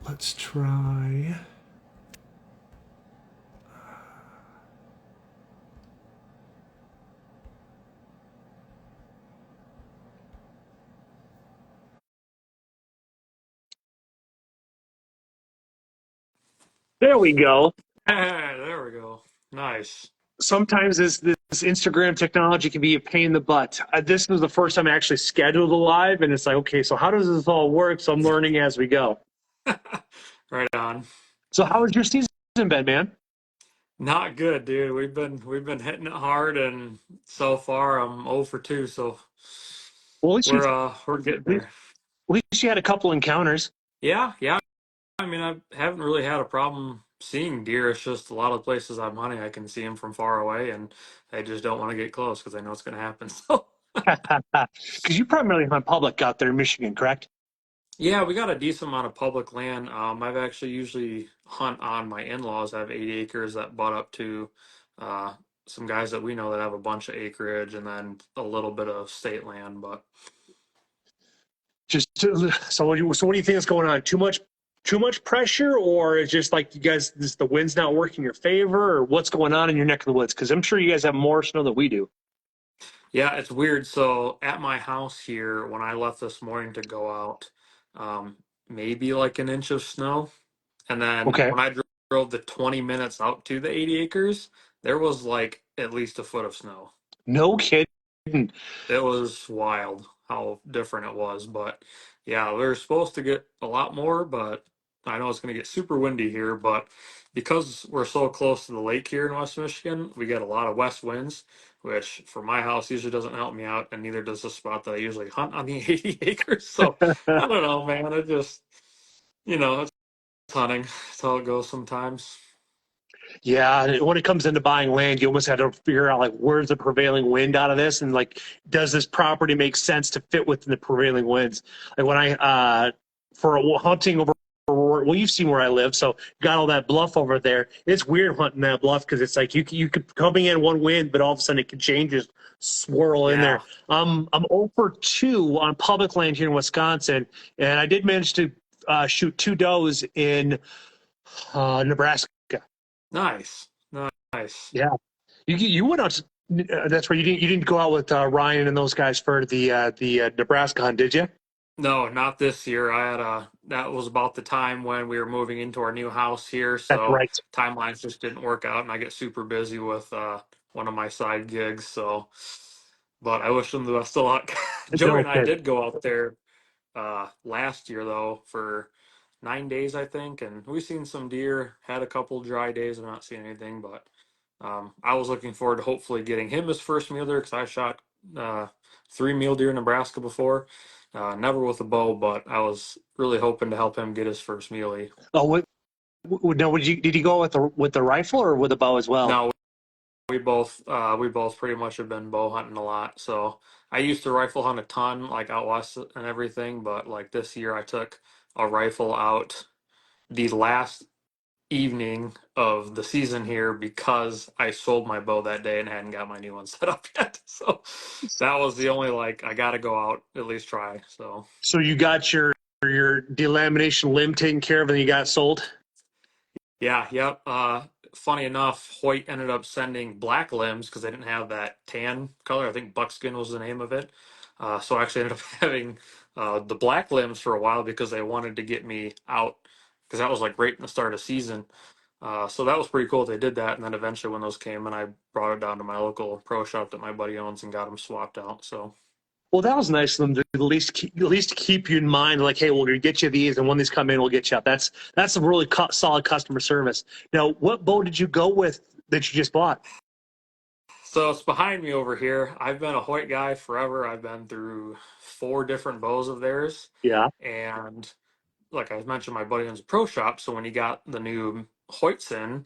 Let's try. There we go. Hey, there we go. Nice. Sometimes this Instagram technology can be a pain in the butt. This was the first time I actually scheduled a live, and it's like, okay, so how does this all work? So I'm learning as we go. Right on. So how has your season been, man? Not good, dude. We've been hitting it hard, and so far I'm 0 for 2. So Well, at least we're getting at there. least you had a couple encounters. Yeah, yeah. I mean, I haven't really had a problem seeing deer. It's just a lot of places I'm hunting, I can see them from far away, and I just don't want to get close because I know it's going to happen. So Because you primarily hunt public out there in Michigan, correct? yeah, we got a decent amount of public land. I've actually usually hunt on my in-laws. I have 80 acres that butt up to uh, some guys that we know that have a bunch of acreage and then a little bit of state land. But So what do you think is going on? Too much pressure, or it's just like you guys, the wind's not working in your favor, or what's going on in your neck of the woods? Because I'm sure you guys have more snow than we do. yeah, it's weird. So at my house here, when I left this morning to go out, um, maybe like an inch of snow. And then Okay. when I drove the 20 minutes out to the 80 acres, there was like at least a foot of snow. No kidding. It was wild how different it was. But yeah, we were supposed to get a lot more, but I know it's going to get super windy here. But because we're so close to the lake here in West Michigan, we get a lot of west winds, which for my house usually doesn't help me out, and neither does the spot that I usually hunt on the 80 acres. So I don't know, man. It just, it's hunting. That's how it goes sometimes. Yeah, when it comes into buying land, you almost had to figure out like where's the prevailing wind out of this, and like does this property make sense to fit within the prevailing winds? Like when I for hunting over, well, you've seen where I live, so got all that bluff over there. It's weird hunting that bluff because it's like you could coming in one wind, but all of a sudden it can change, just swirl in there. Yeah. I'm 0 for 2 on public land here in Wisconsin, and I did manage to shoot 2 does in Nebraska. Nice. Nice. Yeah. You went out. That's where you didn't go out with Ryan and those guys for the Nebraska hunt, did you? No, not this year. That was about the time when we were moving into our new house here, That's so right. timelines just didn't work out, and I get super busy with one of my side gigs. So, but I wish them the best of luck. Joey No and I kidding. did go out there last year though for 9 days, I think, and we've seen some deer. Had a couple dry days. I'm not seeing anything, but I was looking forward to hopefully getting him his first mule deer because I shot uh, 3 mule deer in Nebraska before. Never with a bow, but I was really hoping to help him get his first muley. Oh, no. Did you go with the rifle or with a bow as well? Now we both pretty much have been bow hunting a lot. So I used to rifle hunt a ton, like out west and everything, but like this year I took a rifle out the last evening of the season here because I sold my bow that day and hadn't got my new one set up yet. So that was the only like I got to go out at least try. So So you got your delamination limb taken care of and you got it sold. yeah, yep. Funny enough, Hoyt ended up sending black limbs because they didn't have that tan color. I think buckskin was the name of it. So I actually ended up having the black limbs for a while because they wanted to get me out because that was like right in the start of season. So that was pretty cool. They did that, and then eventually when those came, and I brought it down to my local pro shop that my buddy owns and got them swapped out. So Well, that was nice of them to at least keep you in mind. Like, hey, we're gonna get you these, and when these come in, we'll get you up. That's a really solid customer service. Now, what bow did you go with that you just bought? so it's behind me over here. I've been a Hoyt guy forever. I've been through 4 different bows of theirs, Yeah. and like I mentioned, my buddy owns a pro shop. So when he got the new Hoyts in,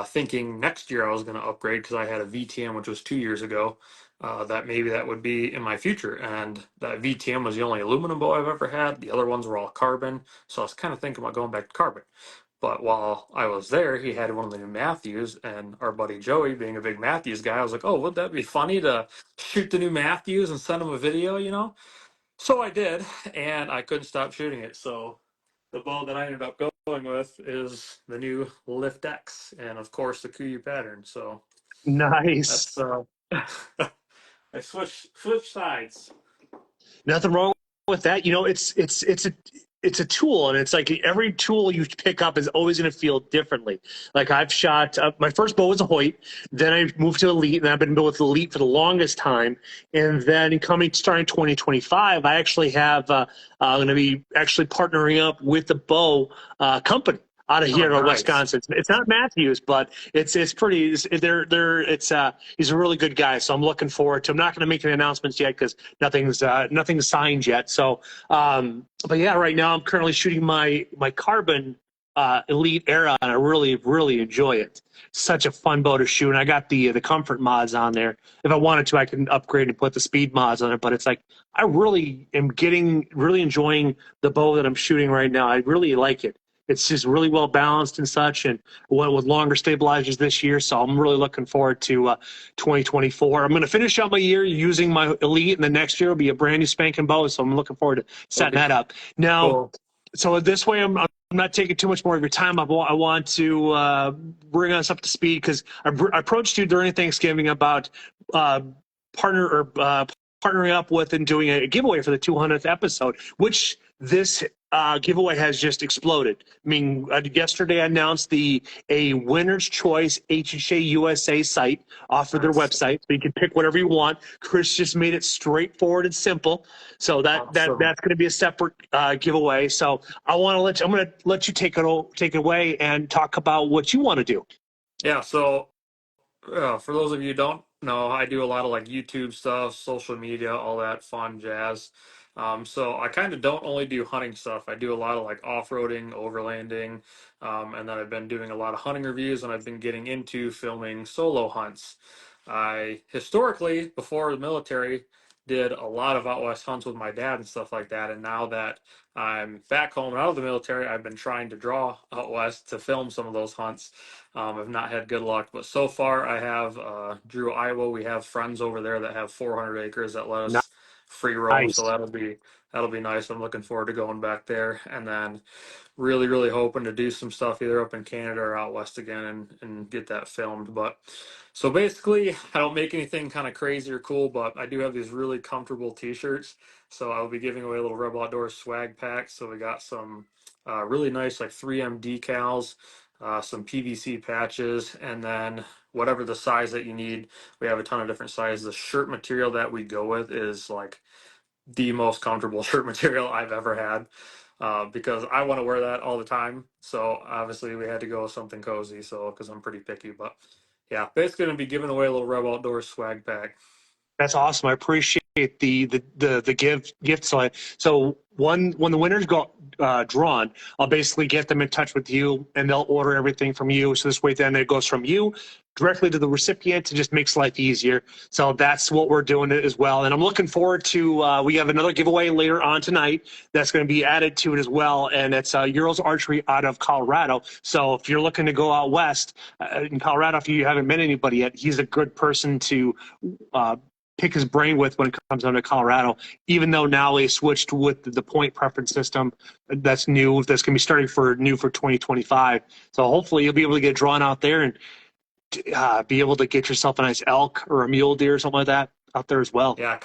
thinking next year I was going to upgrade because I had a VTM, which was 2 years ago, that maybe that would be in my future. And that VTM was the only aluminum bow I've ever had. The other ones were all carbon. So I was kind of thinking about going back to carbon. But while I was there, he had one of the new Matthews, and our buddy Joey, being a big Matthews guy, I was like, "Oh, would that be funny to shoot the new Matthews and send him a video?" So I did, and I couldn't stop shooting it. So the bow that I ended up going going with is the new Lift X, and of course the Kuyu pattern. So Nice. that's I switch sides. Nothing wrong with that. You know, it's a tool, and it's like every tool you pick up is always going to feel differently. Like I've shot my first bow was a Hoyt, then I moved to Elite, and I've been with Elite for the longest time. And then starting 2025, I actually have going to be actually partnering up with the bow company out of Oh, here in nice. Wisconsin. It's not Matthews, but it's pretty. They're it's he's a really good guy, so I'm looking forward to. I'm not going to make any announcements yet because nothing's signed yet. So, but yeah, right now I'm currently shooting my carbon Elite Era, and I really enjoy it. Such a fun bow to shoot, and I got the comfort mods on there. If I wanted to, I can upgrade and put the speed mods on it. But it's like I really am really enjoying the bow that I'm shooting right now. I really like it. It's just really well balanced and such, and went with longer stabilizers this year. So I'm really looking forward to 2024. I'm going to finish out my year using my Elite, and the next year will be a brand new spanking bow. So I'm looking forward to That'll setting be that up. Now, cool. so this way, I'm not taking too much more of your time. I want to bring us up to speed because I approached you during Thanksgiving about uh, partner or partnering up with and doing a giveaway for the 200th episode, which this giveaway has just exploded. I mean, yesterday I announced a winner's choice HHA USA site off of their Nice. website, so you can pick whatever you want. Chris just made it straightforward and simple, so Awesome. that's going to be a separate giveaway. So I'm going to let you take it away and talk about what you want to do. Yeah. So for those of you who don't know, I do a lot of like YouTube stuff, social media, all that fun jazz. So I kind of don't only do hunting stuff. I do a lot of like off-roading, overlanding, and then I've been doing a lot of hunting reviews, and I've been getting into filming solo hunts. I historically, before the military, did a lot of out west hunts with my dad and stuff like that. And now that I'm back home and out of the military, I've been trying to draw out west to film some of those hunts. I've not had good luck, but so far I have Drew, Iowa. We have friends over there that have 400 acres that let us free roam, so Nice. that'll be nice. I'm looking forward to going back there, and then really hoping to do some stuff either up in Canada or out west again and get that filmed. But so basically, I don't make anything kind of crazy or cool, but I do have these really comfortable T-shirts. So I'll be giving away a little Rebel Outdoors swag pack. So we got some really nice like 3M decals, some PVC patches, and then whatever the size that you need. We have a ton of different sizes. The shirt material that we go with is like the most comfortable shirt material I've ever had, because I want to wear that all the time. So obviously we had to go with something cozy. So because I'm pretty picky, but yeah, basically gonna be giving away a little Rebel Outdoors swag pack. That's awesome. I appreciate the gift. So when the winners go drawn, I'll basically get them in touch with you, and they'll order everything from you. So this way, then it goes from you directly to the recipient. It just makes life easier. So that's what we're doing as well. And I'm looking forward to. We have another giveaway later on tonight that's going to be added to it as well, and it's Euros Archery out of Colorado. So if you're looking to go out west in Colorado, if you haven't met anybody yet, he's a good person to. Pick his brain with when it comes down to Colorado, even though now they switched with the point preference system that's new, that's going to be starting for 2025. So hopefully you'll be able to get drawn out there and be able to get yourself a nice elk or a mule deer or something like that out there as well. Yeah,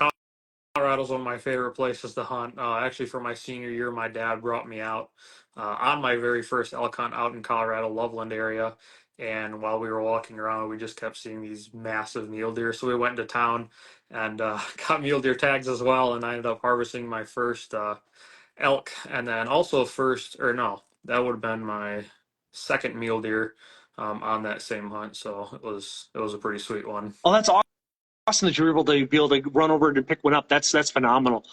Colorado's one of my favorite places to hunt. Actually, for my senior year, my dad brought me out on my very first elk hunt out in Colorado, Loveland area. And while we were walking around, we just kept seeing these massive mule deer. So we went into town and got mule deer tags as well. And I ended up harvesting my first elk, and then also first, or no, that would have been my second mule deer on that same hunt. So it was a pretty sweet one. Oh, that's awesome that you're able to run over and pick one up. That's phenomenal.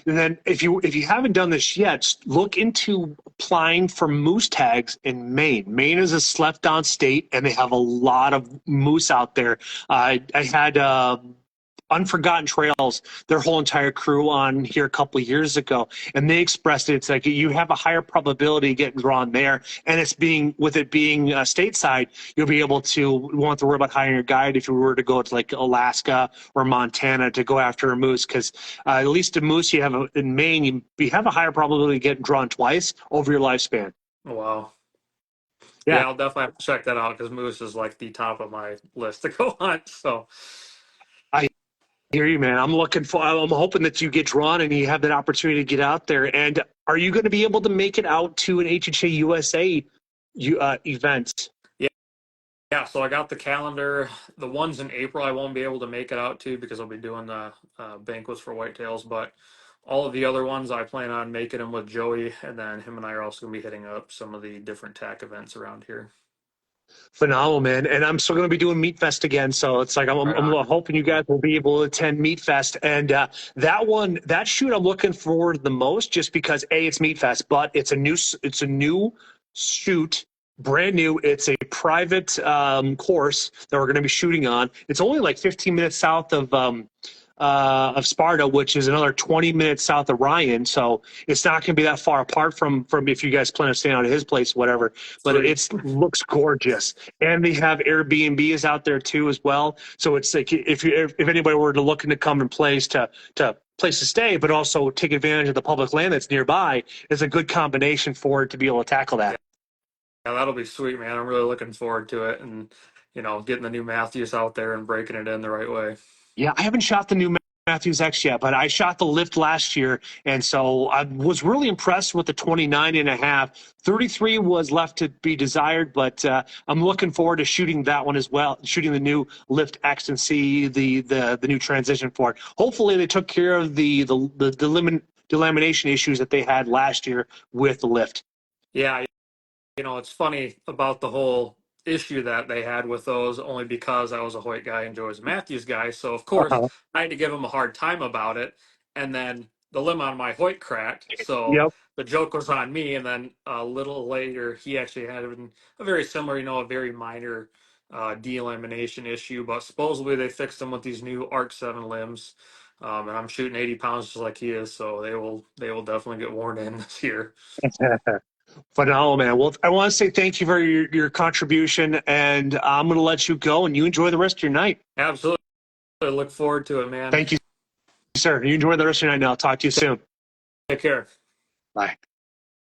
And then if you haven't done this yet, look into applying for moose tags in Maine. Maine is a slept down state, and they have a lot of moose out there. I had Unforgotten Trails, their whole entire crew on here a couple of years ago, and they expressed it. It's like you have a higher probability of getting drawn there, and with it being stateside, you'll be able to won't have to worry about hiring a guide if you were to go to like Alaska or Montana to go after a moose, because at least a moose you have in Maine, you have a higher probability of getting drawn twice over your lifespan. Wow. Yeah, Yeah, I'll definitely have to check that out because moose is like the top of my list to go hunt. So, I hear you, man. I'm hoping that you get drawn and you have that opportunity to get out there. And are you going to be able to make it out to an HHA USA event? yeah. Yeah, so I got the calendar. The ones in April I won't be able to make it out to because I'll be doing the banquets for whitetails. But all of the other ones I plan on making them with Joey, and then him and I are also going to be hitting up some of the different TAC events around here. Phenomenal, man. And I'm still going to be doing Meat Fest again. So it's like Right I'm on. hoping you guys will be able to attend Meat Fest. And that shoot, I'm looking forward the most just because A, it's Meat Fest, but it's a new shoot, brand new. It's a private course that we're going to be shooting on. It's only like 15 minutes south of Sparta, which is another 20 minutes south of Ryan. So it's not going to be that far apart from if you guys plan on staying out at his place, whatever. But Sweet. it looks gorgeous, and they have Airbnbs out there too as well. So it's like if anybody were to looking to come and place to stay, but also take advantage of the public land that's nearby, it's a good combination for it to be able to tackle Yeah, that. that'll be sweet, man. I'm really looking forward to it, and getting the new Matthews out there and breaking it in the right way. Yeah, I haven't shot the new Matthews X yet, but I shot the lift last year. And so I was really impressed with the 29 and a half. 33 was left to be desired, but I'm looking forward to shooting that one as well, shooting the new lift X and see the new transition for it. Hopefully they took care of the delamination issues that they had last year with the lift. Yeah, it's funny about the whole issue that they had with those only because I was a Hoyt guy and Joe was a Matthews guy. So, of course, Uh-huh. I had to give him a hard time about it. And then the limb on my Hoyt cracked. So Yep. the joke was on me. And then a little later, he actually had a very similar, a very minor delamination issue. But supposedly they fixed him with these new Arc 7 limbs. And I'm shooting 80 pounds just like he is. So they will definitely get worn in this year. Phenomenal, man. Well, I want to say thank you for your contribution, and I'm going to let you go, and you enjoy the rest of your night. Absolutely. I look forward to it, man. Thank you, sir. You enjoy the rest of your night now. I'll talk to you soon. Take care. Bye.